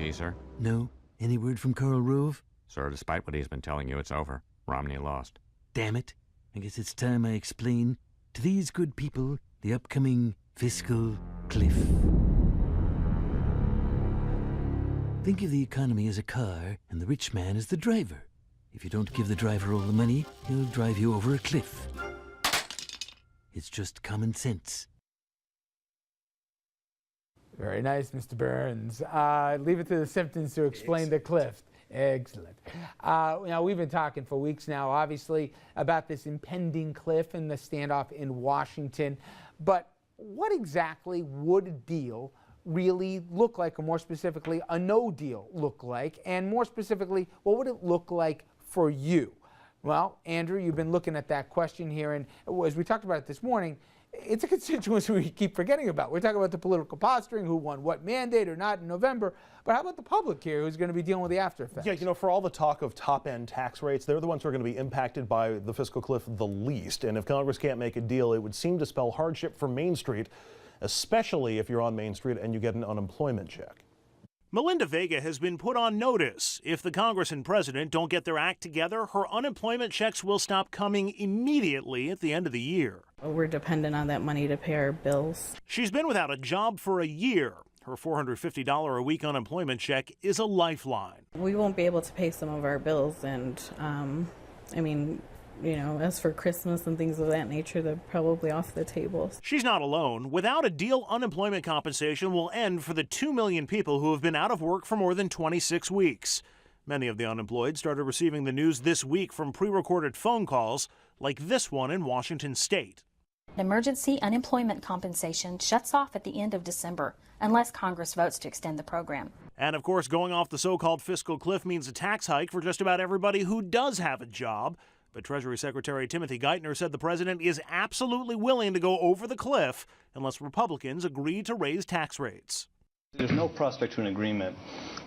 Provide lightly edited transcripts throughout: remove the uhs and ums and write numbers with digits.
ET, sir? No. Any word from Karl Rove? Sir, despite what he's been telling you, it's over. Romney lost. Damn it. I guess it's time I explain to these good people the upcoming fiscal cliff. Think of the economy as a car and the rich man as the driver. If you don't give the driver all the money, he'll drive you over a cliff. It's just common sense. Very nice, Mr. Burns. Leave it to the Simpsons to explain the cliff. Excellent. Now, we've been talking for weeks now, obviously, about this impending cliff and the standoff in Washington. But what exactly would a deal really look like, or more specifically, a no deal look like? And more specifically, what would it look like for you? Well, Andrew, you've been looking at that question here, and as we talked about it this morning, it's a constituency we keep forgetting about. We're talking about the political posturing, who won what mandate or not in November, but how about the public here who's going to be dealing with the after effects? Yeah, you know, for all the talk of top-end tax rates, they're the ones who are going to be impacted by the fiscal cliff the least. And if Congress can't make a deal, it would seem to spell hardship for Main Street, especially if you're on Main Street and you get an unemployment check. Melinda Vega has been put on notice. If the Congress and president don't get their act together, her unemployment checks will stop coming immediately at the end of the year. We're dependent on that money to pay our bills. She's been without a job for a year. Her $450 a week unemployment check is a lifeline. We won't be able to pay some of our bills, and as for Christmas and things of that nature, they're probably off the table. She's not alone. Without a deal, unemployment compensation will end for the 2 million people who have been out of work for more than 26 weeks. Many of the unemployed started receiving the news this week from pre-recorded phone calls like this one in Washington State. Emergency unemployment compensation shuts off at the end of December unless Congress votes to extend the program. And of course, going off the so-called fiscal cliff means a tax hike for just about everybody who does have a job. But Treasury Secretary Timothy Geithner said the president is absolutely willing to go over the cliff unless Republicans agree to raise tax rates. There's no prospect to an agreement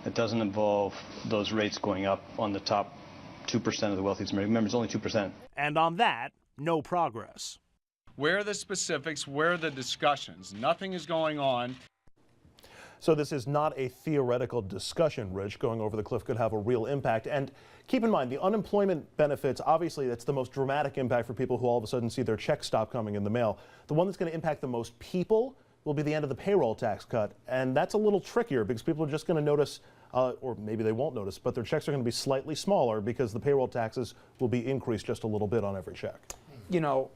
that doesn't involve those rates going up on the top 2% of the wealthiest Americans. Remember, it's only 2%. And on that, no progress. Where are the specifics? Where are the discussions? Nothing is going on. So this is not a theoretical discussion, Rich. Going over the cliff could have a real impact. And keep in mind, the unemployment benefits, obviously, that's the most dramatic impact for people who all of a sudden see their checks stop coming in the mail. The one that's going to impact the most people will be the end of the payroll tax cut. And that's a little trickier because people are just going to notice, or maybe they won't notice, but their checks are going to be slightly smaller because the payroll taxes will be increased just a little bit on every check. You know,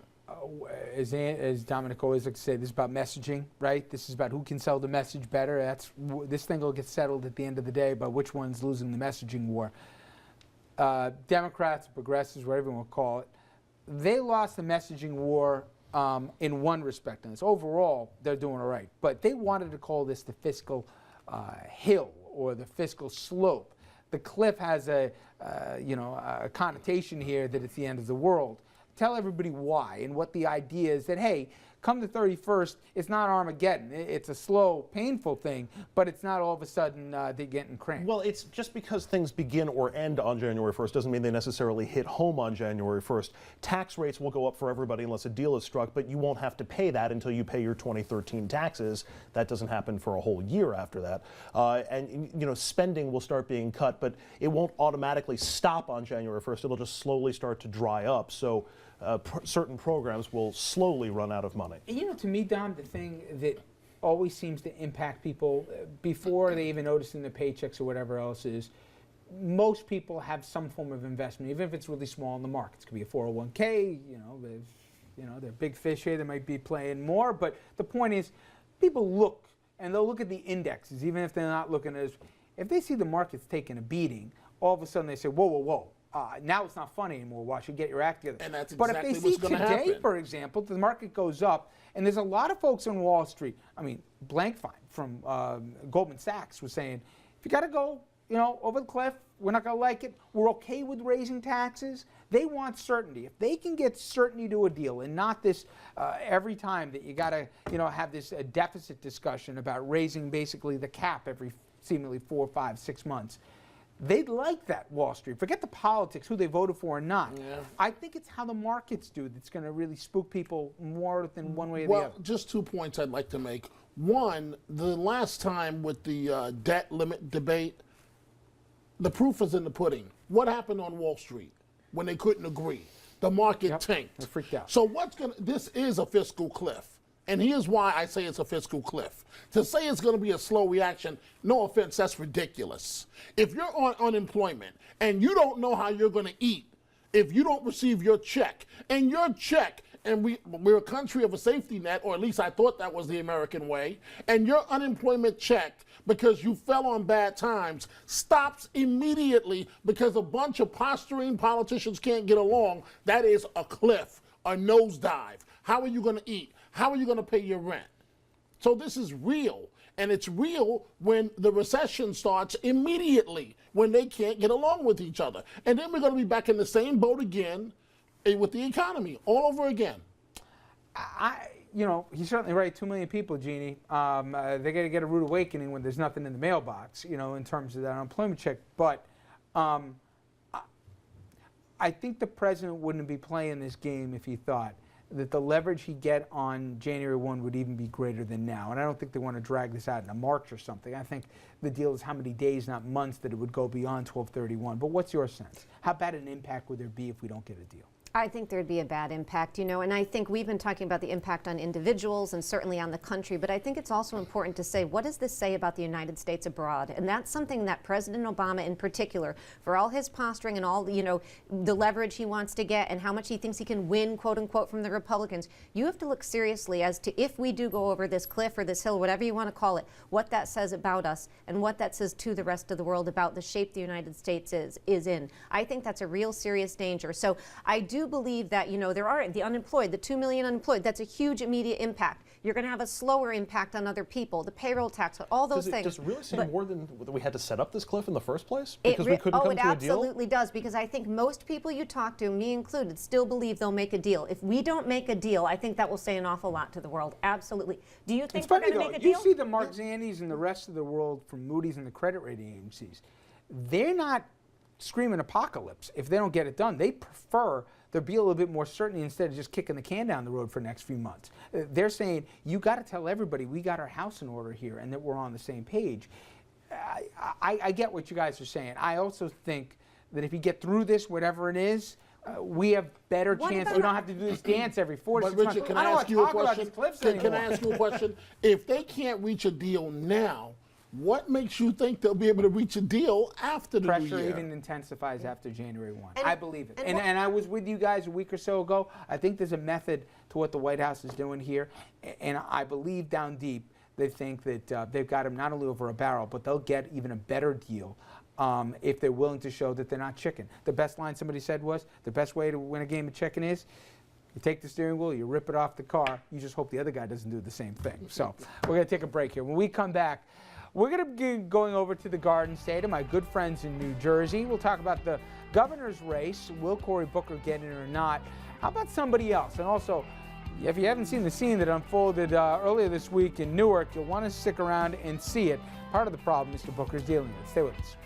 as Dominic always likes to say, this is about messaging, right? This is about who can sell the message better. This thing will get settled at the end of the day by which one's losing the messaging war. Democrats, progressives, whatever you want to call it, they lost the messaging war in one respect, and it's overall they're doing all right. But they wanted to call this the fiscal hill or the fiscal slope. The cliff has a connotation here that it's the end of the world. Tell everybody why and what the idea is that, hey, come the 31st, it's not Armageddon. It's a slow, painful thing, but it's not all of a sudden they're getting cranked. Well, it's just because things begin or end on January 1st doesn't mean they necessarily hit home on January 1st. Tax rates will go up for everybody unless a deal is struck, but you won't have to pay that until you pay your 2013 taxes. That doesn't happen for a whole year after that. And spending will start being cut, but it won't automatically stop on January 1st. It'll just slowly start to dry up. So certain programs will slowly run out of money. To me, Dom, the thing that always seems to impact people before they even notice in their paychecks or whatever else is most people have some form of investment, even if it's really small in the markets. It could be a 401k, they're big fish here, they might be playing more, but the point is people look, and they'll look at the indexes, even if they're not looking at if they see the market's taking a beating, all of a sudden they say, whoa, whoa, whoa. Now it's not fun anymore. Why should get your act together? And that's but exactly if they see what's today, happen. for example, the market goes up, and there's a lot of folks on Wall Street. I mean, Blankfein from Goldman Sachs was saying, if you got to go, over the cliff, we're not going to like it. We're okay with raising taxes. They want certainty. If they can get certainty to a deal, and not this every time that you got to, have this deficit discussion about raising basically the cap every seemingly 4, 5, 6 months. They'd like that, Wall Street. Forget the politics, who they voted for or not. Yeah. I think it's how the markets do that's going to really spook people more than one way or the other. Well, just 2 points I'd like to make. One, the last time with the debt limit debate, the proof is in the pudding. What happened on Wall Street when they couldn't agree? The market tanked. They freaked out. So this is a fiscal cliff. And here's why I say it's a fiscal cliff. To say it's going to be a slow reaction, no offense, that's ridiculous. If you're on unemployment and you don't know how you're going to eat, if you don't receive your check, and your check, and we're a country of a safety net, or at least I thought that was the American way, and your unemployment check, because you fell on bad times, stops immediately because a bunch of posturing politicians can't get along, that is a cliff, a nosedive. How are you going to eat? How are you going to pay your rent? So this is real, and it's real when the recession starts immediately, when they can't get along with each other. And then we're going to be back in the same boat again with the economy, all over again. He's certainly right. 2 million people, Jeannie. They're going to get a rude awakening when there's nothing in the mailbox, in terms of that unemployment check. But I think the president wouldn't be playing this game if he thought that the leverage he'd get on January 1 would even be greater than now. And I don't think they want to drag this out into March or something. I think the deal is how many days, not months, that it would go beyond 12/31. But what's your sense? How bad an impact would there be if we don't get a deal? I think there'd be a bad impact, and I think we've been talking about the impact on individuals and certainly on the country, but I think it's also important to say, what does this say about the United States abroad? And that's something that President Obama in particular, for all his posturing and all, the leverage he wants to get and how much he thinks he can win, quote unquote, from the Republicans, you have to look seriously as to if we do go over this cliff or this hill, whatever you want to call it, what that says about us and what that says to the rest of the world about the shape the United States is in. I think that's a real serious danger. So I do believe that, there are the unemployed, the 2 million unemployed, that's a huge immediate impact. You're going to have a slower impact on other people, the payroll tax, all those things. Does it really say more than that we had to set up this cliff in the first place? Because we couldn't come to a deal? It absolutely does, because I think most people you talk to, me included, still believe they'll make a deal. If we don't make a deal, I think that will say an awful lot to the world. Absolutely. Do you think we're going to make a deal? You see the Mark Zandis and the rest of the world from Moody's and the credit rating agencies. They're not screaming apocalypse if they don't get it done. They prefer there be a little bit more certainty instead of just kicking the can down the road for the next few months. They're saying, you got to tell everybody we got our house in order here and that we're on the same page. I get what you guys are saying. I also think that if you get through this, whatever it is, we have better chance. We don't have to do this dance every 4 to 6 months. Richard, can I ask you a question? Can I ask you a question? If they can't reach a deal now, what makes you think they'll be able to reach a deal after the new year? Pressure even intensifies after January 1. I believe it. And I was with you guys a week or so ago. I think there's a method to what the White House is doing here. And I believe down deep they think that they've got him not only over a barrel, but they'll get even a better deal if they're willing to show that they're not chicken. The best line somebody said was, the best way to win a game of chicken is, you take the steering wheel, you rip it off the car, you just hope the other guy doesn't do the same thing. So we're going to take a break here. When we come back, we're going to be going over to the Garden State of my good friends in New Jersey. We'll talk about the governor's race. Will Cory Booker get in or not? How about somebody else? And also, if you haven't seen the scene that unfolded earlier this week in Newark, you'll want to stick around and see it. Part of the problem Mr. Booker's dealing with. Stay with us.